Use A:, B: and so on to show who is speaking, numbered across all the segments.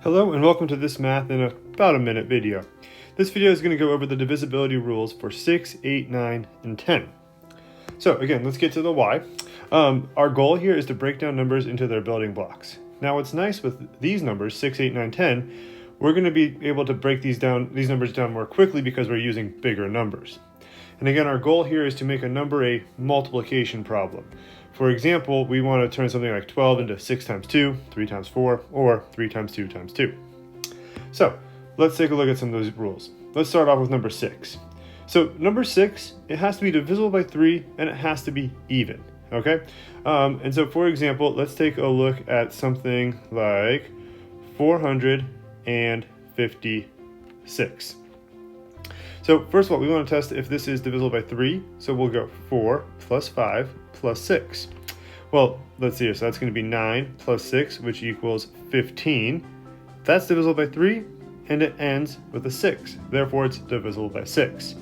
A: Hello and welcome to this math in about a minute video. This video is going to go over the divisibility rules for 6, 8, 9, and 10. So again, let's get to the why. Our goal here is to break down numbers into their building blocks. Now what's nice with these numbers, 6, 8, 9, 10, we're going to be able to break these numbers down more quickly because we're using bigger numbers. And again, our goal here is to make a number a multiplication problem. For example, we want to turn something like 12 into 6 times 2, 3 times 4, or 3 times 2 times 2. So let's take a look at some of those rules. Let's start off with number 6. So number 6, it has to be divisible by 3 and it has to be even, okay? And so for example, let's take a look at something like 456. So first of all, we want to test if this is divisible by 3. So we'll go 4 plus 5 plus 6. Well, let's see here. So that's going to be 9 plus 6, which equals 15. That's divisible by 3, and it ends with a 6. Therefore, it's divisible by 6.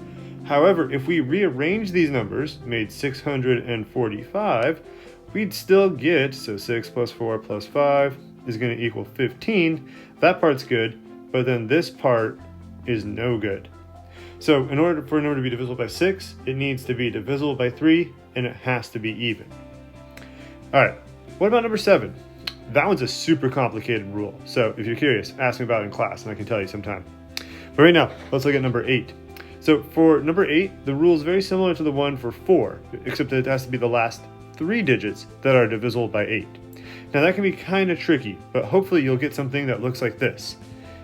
A: However, if we rearrange these numbers, made 645, we'd still get, so 6 plus 4 plus 5 is going to equal 15. That part's good, but then this part is no good. So in order for a number to be divisible by 6, it needs to be divisible by 3, and it has to be even. All right, what about number 7? That one's a super complicated rule. So if you're curious, ask me about it in class, and I can tell you sometime. But right now, let's look at number 8. So for number 8, the rule is very similar to the one for 4, except that it has to be the last 3 digits that are divisible by 8. Now that can be kind of tricky, but hopefully you'll get something that looks like this.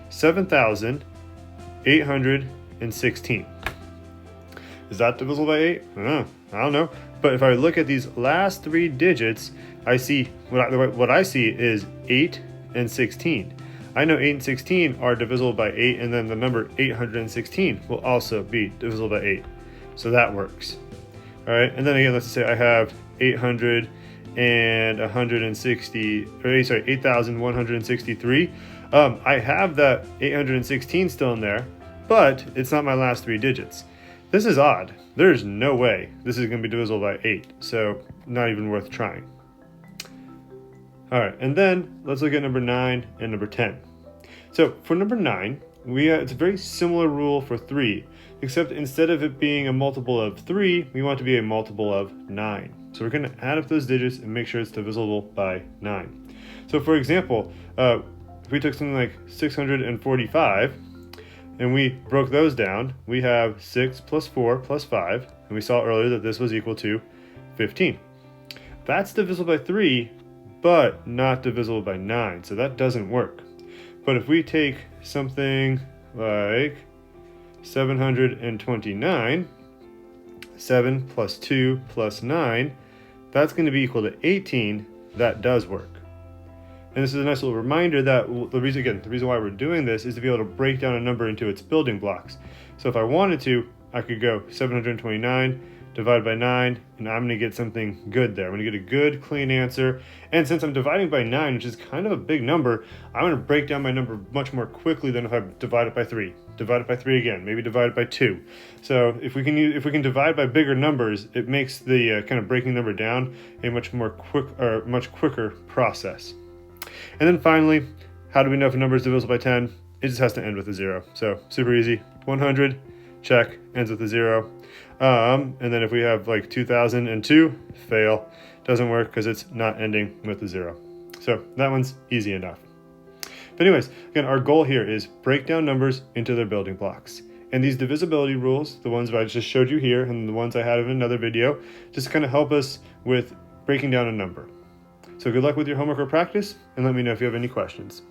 A: 7,816. Is that divisible by 8? I don't know. But if I look at these last 3 digits, I see what I see is 8 and 16. I know 8 and 16 are divisible by 8, and then the number 816 will also be divisible by 8. So that works. All right, and then again, let's say I have 8,163. I have that 816 still in there, but it's not my last 3 digits. This is odd. There's no way this is going to be divisible by 8, so not even worth trying. All right, and then let's look at number 9 and number 10. So for number 9, it's a very similar rule for 3, except instead of it being a multiple of 3, we want it to be a multiple of 9. So we're going to add up those digits and make sure it's divisible by 9. So for example, if we took something like 645, and we broke those down, we have 6 plus 4 plus 5, and we saw earlier that this was equal to 15. That's divisible by 3, but not divisible by 9, so that doesn't work. But if we take something like 729, 7 plus 2 plus 9, that's going to be equal to 18. That does work. And this is a nice little reminder that the reason why we're doing this is to be able to break down a number into its building blocks. So if I wanted to, I could go 729 divided by 9, and I'm going to get something good there. I'm going to get a good, clean answer. And since I'm dividing by 9, which is kind of a big number, I'm going to break down my number much more quickly than if I divide it by 3. Divide it by 3 again, maybe divide it by 2. So if we can divide by bigger numbers, it makes the kind of breaking number down a much quicker process. And then finally, how do we know if a number is divisible by 10? It just has to end with a 0. So super easy. 100, check, ends with a 0. And then if we have like 2002, fail. Doesn't work because it's not ending with a 0. So that one's easy enough. But anyways, again, our goal here is break down numbers into their building blocks. And these divisibility rules, the ones that I just showed you here and the ones I had in another video, just kind of help us with breaking down a number. So good luck with your homework or practice, and let me know if you have any questions.